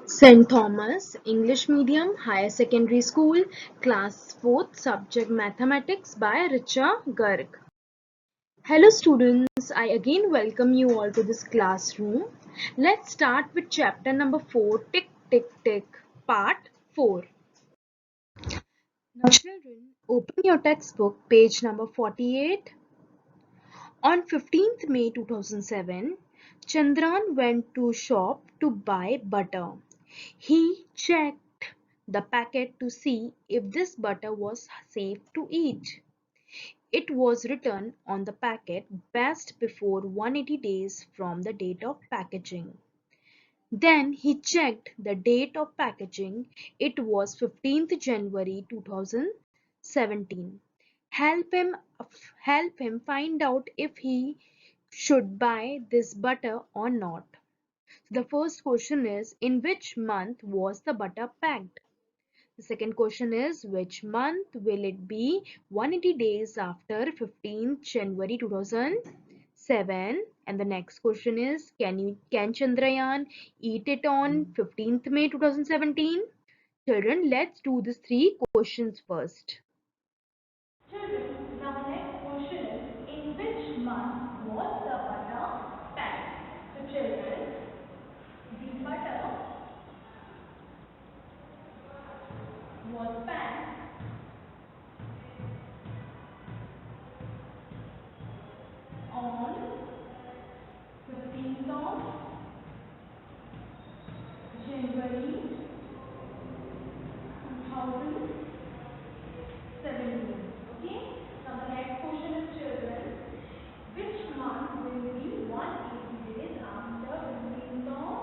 St. Thomas English Medium Higher Secondary School, Class 4th, Subject Mathematics by Richa Garg. Hello students, I again welcome you all to this classroom. Let's start with chapter number 4, Tick Tick Tick, part 4. Now children, open your textbook, page number 48. On 15th May 2007, Chandran went to shop to buy butter. He checked the packet to see if this butter was safe to eat. It was written on the packet best before 180 days from the date of packaging. Then he checked the date of packaging. It was 15th January 2017. Help him help him find out if he should buy this butter or not. The first question is, in which month was the butter packed? The second question is, which month will it be 180 days after 15th January 2007? And the next question is, can Chandrayaan eat it on 15th May 2017? Children, let's do these three questions first. Children, now the next question is, in which month was the butter packed? So children, the butter was packed on 15th of January 2017. Okay? Now the next question is, children, which month will be 180 days after 15th of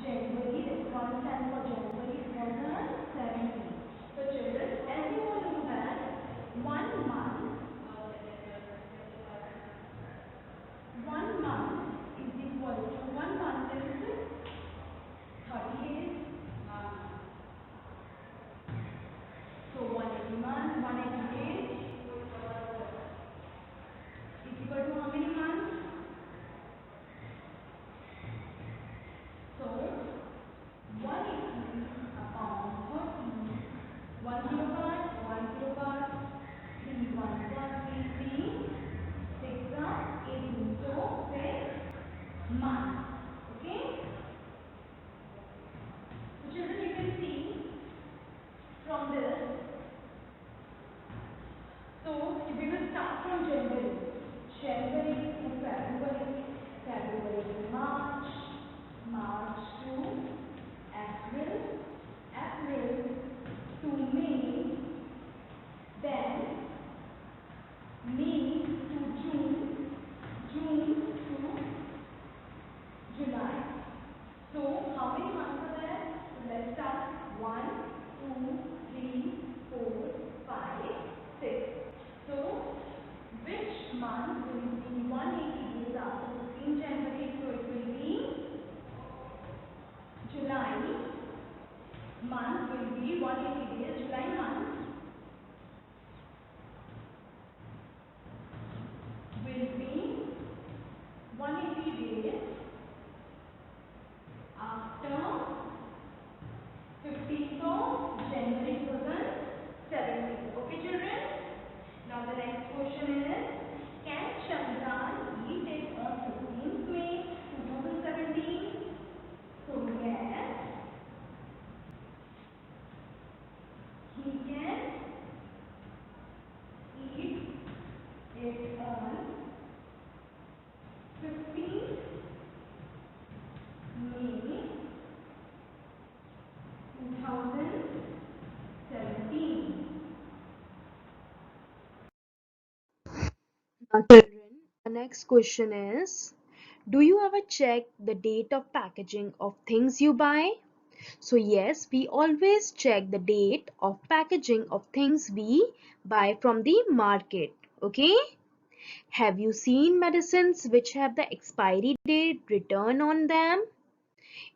January? This one stands for January 2017. So children, as you all know that 1 month is equal to 1 month is 30 days. So 180 days is equal to how many months? So 180 upon 30, 1 0 bar, 3 1 3 6 18. So 6 months. Okay? So children, you can see from this. So we will start from January. January to February, February to March, March to April, April to May, then May to June, June to July. So how many months are there? Let's start. 1, 2, 3, 4, 5, 6. So which month will be 180 days after 15 January? So it will be July. Month will be 180 days. July month will be 180 days after 15th of January 2017. Okay children? Now the next question is, can Chandran eat it on 15th May 2017? So yes, he can eat it on 15th May 2017. Now children, the next question is, do you ever check the date of packaging of things you buy? So yes, we always check the date of packaging of things we buy from the market. Okay? Have you seen medicines which have the expiry date written on them?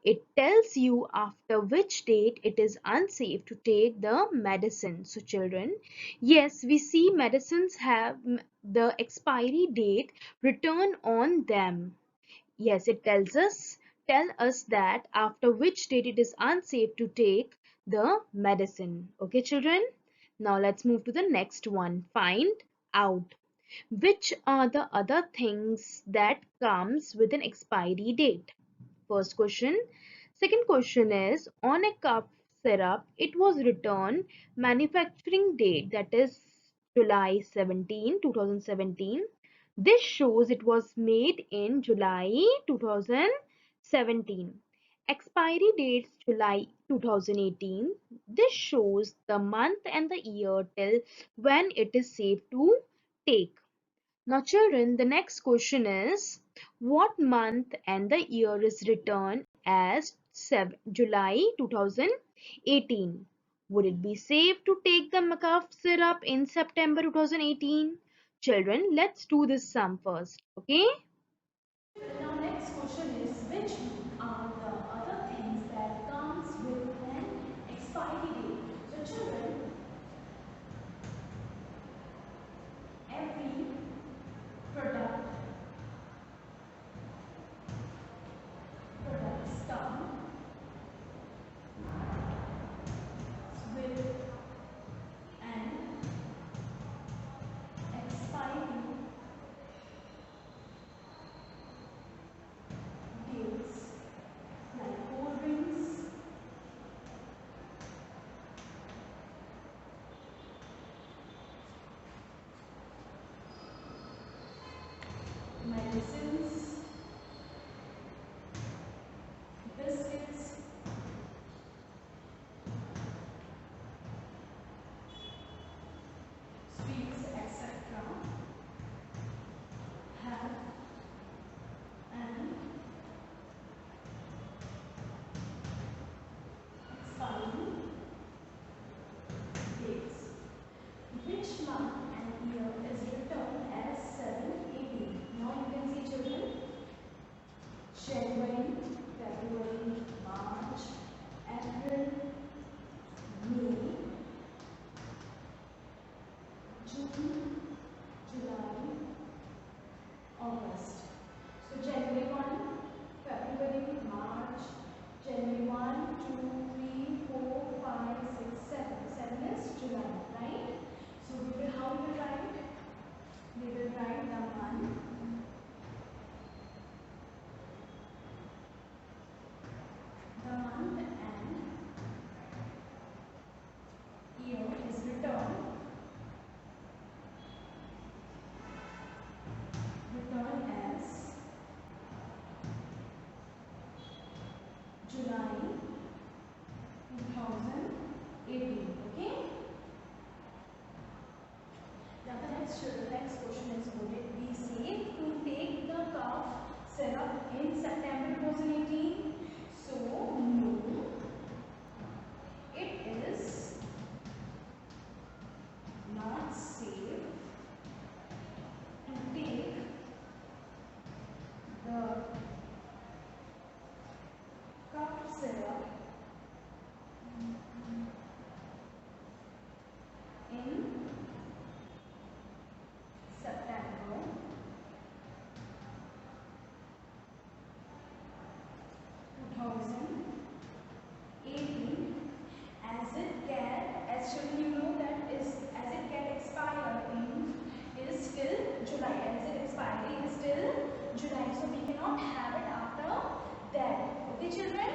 It tells you after which date it is unsafe to take the medicine. So children, yes, we see medicines have the expiry date written on them. Yes, it tells tell us that after which date it is unsafe to take the medicine. Okay, children? Now let's move to the next one. Find out. Which are the other things that comes with an expiry date? First question. Second question is, on a cough syrup, it was written manufacturing date, that is July 17, 2017. This shows it was made in July 2017. Expiry dates July 2018. This shows the month and the year till when it is safe to take. Now children, the next question is, what month and the year is written as July 2018? Would it be safe to take the cough syrup in September 2018? Children, let's do this sum first, okay? Now next question is, which are the other things that comes with an expiry date? So children, every product products come with an expiry dates, like cold drinks, medicines, biscuits, sweets, etc. have an expiry dates. Which month and year is written as 7/18? Now you can see children, January, February, March, April, May, June, July, August. So January 1, February, March, January 1, 2, 3, 4, 5, 6, 7. 7 is July, right? So we will, how we will write? We will write the month, and year is written as July 2018. Okay? Now the next question is, would it be safe to take the cough syrup in September 2018? So no, it is not safe to take the cough syrup in September 2018, as children you know that is, as it get expired in is still July, as it expiry is still July, so we cannot have it after that. Okay children?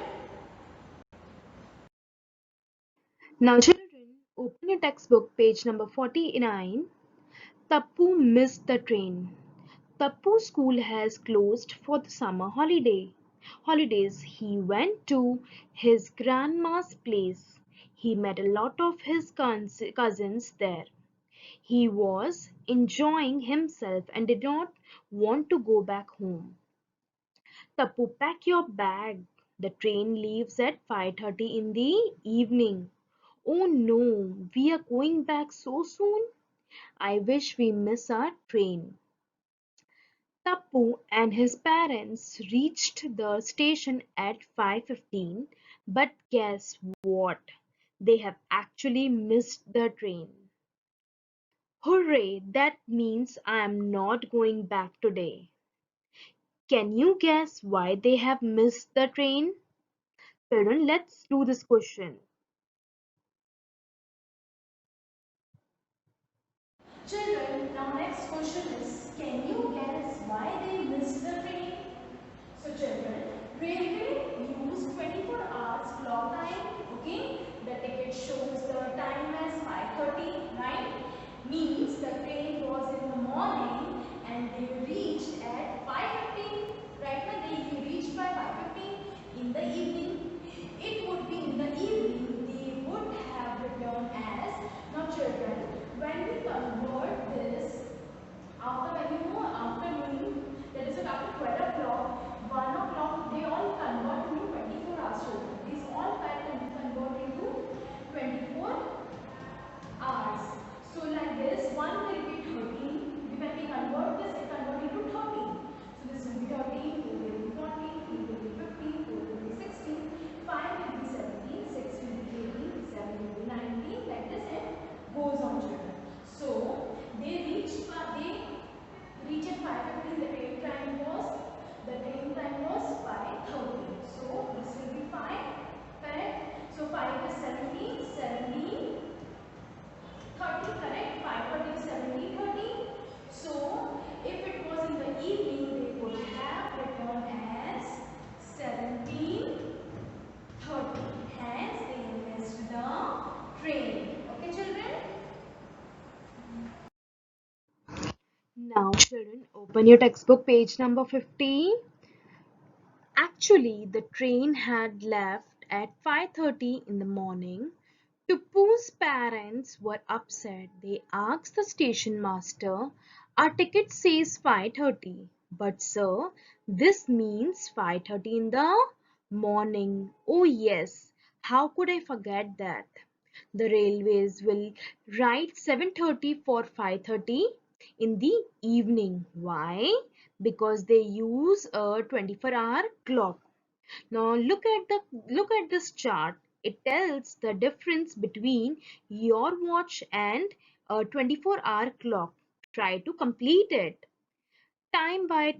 Now children, open your textbook page number 49. Tappu missed the train. Tappu's school has closed for the summer holidays. He went to his grandma's place. He met a lot of his cousins there. He was enjoying himself and did not want to go back home. Tappu, pack your bag. The train leaves at 5:30 in the evening. Oh no, we are going back so soon. I wish we miss our train. Tappu and his parents reached the station at 5:15, but guess what? They have actually missed the train. Hooray, that means I am not going back today. Can you guess why they have missed the train? Children, let's do this question. Children, now next question is, can you guess why they missed the train? So children, railway use 24 hours clock time, okay? The ticket shows the time as 5:30, right? Means the train was in the morning and they reached at 5:15. Right now they reached by 5:15 in the evening. It would be in the evening they would have returned as, now children, when we convert this after, when you know afternoon, that is after 12 o'clock, 1 o'clock, they all convert into 24 hours children. These all five can be converted into 24 hours. So like this, 1 will be 13. When we convert this, it convert into 13. So this will be 13, 2 will be 14, 3 will be 15, 4 will be 16, 5 will be 17, 6 will be 18, 7 will be 19, like this and goes on children. So they reach at 5:15. The train time was 5:30. So this will be 5, correct? So 5 is 17, 17, 30, correct? 5:30 is 17, 30. So if it was in the evening, they would have returned as 17:30. Hence they missed the train. Okay, children? Now, children, open your textbook, page number 50. Actually, the train had left at 5:30 in the morning. Tupu's parents were upset. They asked the station master, "Our ticket says 5:30, but sir, this means 5:30 in the morning." Oh yes, how could I forget that? The railways will write 7:30 for 5:30 in the evening. Why? Because they use a 24-hour clock. Now look at this chart. It tells the difference between your watch and a 24-hour clock. Try to complete it. Time by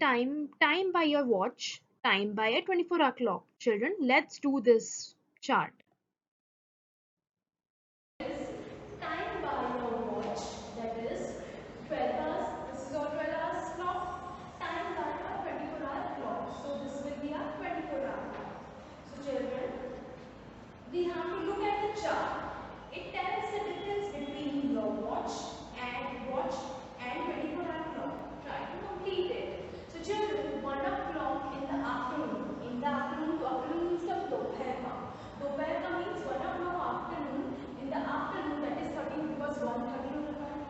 your watch, time by a 24-hour clock. Children, let's do this chart. Time by your watch, that is 12 hours. This is our 12 hours clock. Time by our 24-hour clock. So this will be our 24-hour clock. So children, we have to look at the chart. It tells the difference between your watch and 24-hour clock. Try to complete it. So children, 1 o'clock in the afternoon. In the afternoon, तो afternoon means कब? दोपहर का. दोपहर का means 1 o'clock afternoon. In the afternoon, that is 13 because 1:30 हो रहा है.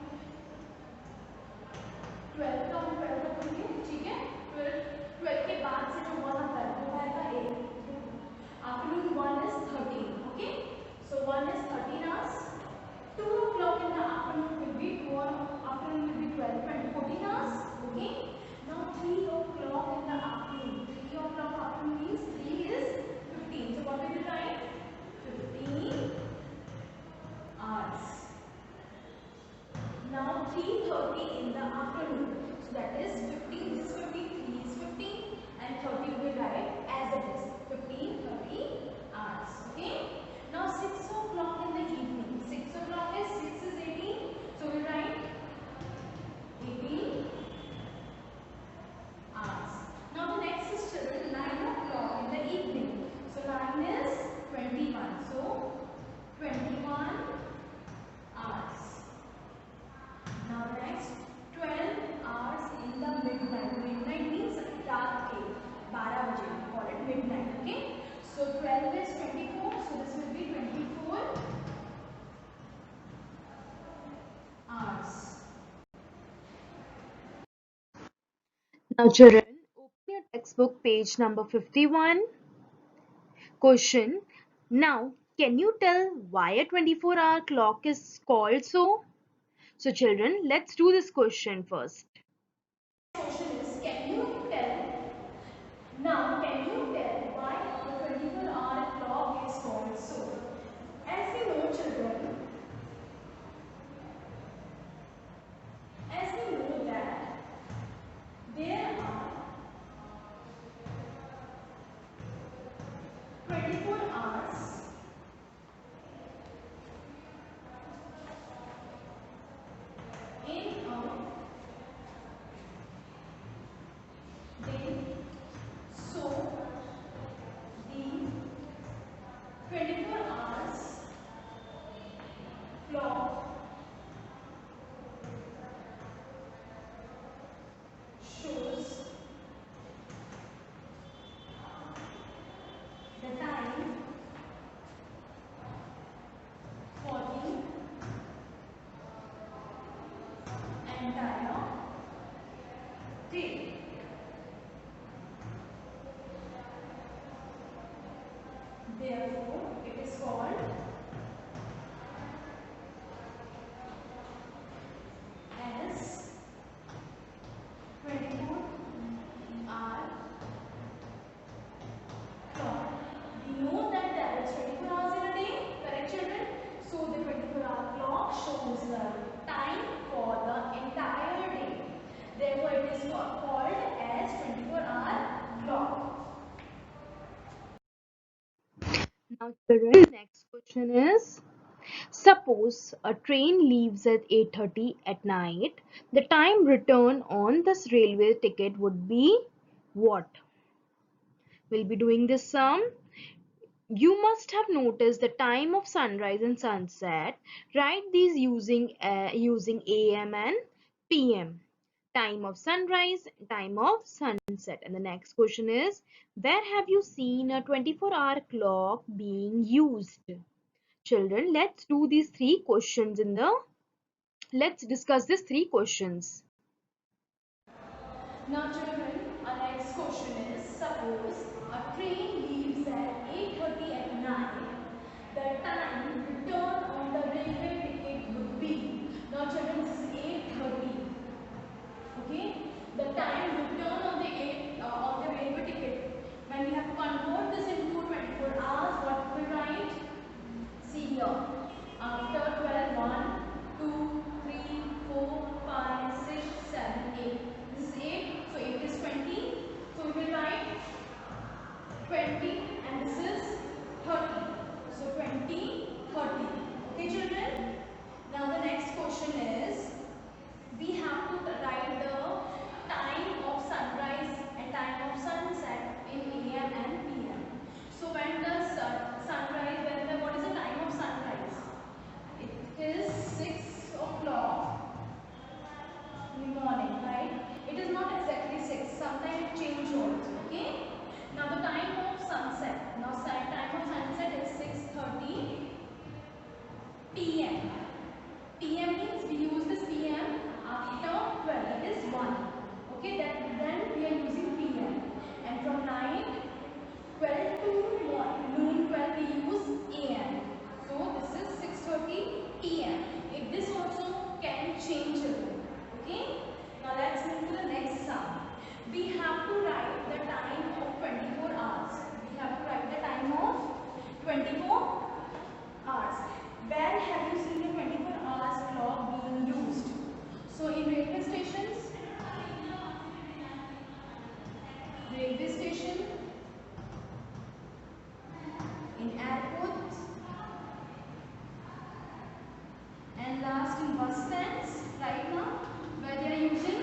12 का हम 12 का बोलेंगे, ठीक है? 12 के बाद से जो 1 आता है, दोपहर का 1. Afternoon 1 is 13. Okay? So 1 is 13 hours. 2 o'clock in the afternoon will be 12, 20, 14 hours. Okay? Now 3 o'clock in the afternoon. 3 o'clock afternoon means 3 is 15. So what will be the time? 15 hours. Now 3:30 in the afternoon. So that is 15. This is 15. 3 is 15 and 30 will be right as it is. 15, 30 hours. Okay. Now 6 o'clock in the evening. 6 o'clock is 6 is 18. So we write 18 hours. Now the next is children 9 o'clock in the evening. So 9 is 21. So 21 hours. Now the next 12 hours in the midnight. Midnight means रात के 12 बजे. We call it midnight. Okay. So 12 is 24. So this will be 24 hours. Now, children, open your textbook, page number 51. Question. Now, can you tell why a 24-hour clock is called so? So, children, let's do this question first. Question is, can you tell why the 24-hour clock is called so? As we know, children, as we know that there are Now, children, next question is, suppose a train leaves at 8:30 at night. The time return on this railway ticket would be what? We'll be doing this sum. You must have noticed the time of sunrise and sunset. Write these using AM and PM. Time of sunrise, time of sunset. And the next question is, where have you seen a 24-hour clock being used? Children, let's discuss these three questions. Now children, our next question is, suppose a train leaves at 8:30 at night. The time return on the railway ticket would be. Now children, this is 8:30. Okay? The time return on the railway ticket. When we have to convert this into 24 hours, what we write? See here. After 12, 1, 2, 3, 4, 5, 6, 7, 8. This is 8. So 8 is 20. So we will write 20 and this is 30. So 20, 30. Okay children? Now the next question is, we have to write the time of sunrise and time of sunset in AM and PM. So when the sunrise, what is the time of sunrise? It is 6 o'clock in the morning, right? It is not exactly 6. Sometimes it changes also, okay? Now the time of sunset. Now time of sunset is 6:30 PM. PM means we use this PM after 12, that is 1. Okay, then we are using PM. And from night 12 to noon 12 we use AM. So this is 6:30 PM. This also can change a little. Okay, now let's move to the next sum. We have to write the time of 24 hours. We have to write the time of 24 hours. Where have you seen the 24 hours clock being used? So in railway station, in airports, and last in bus stands right now, where they are using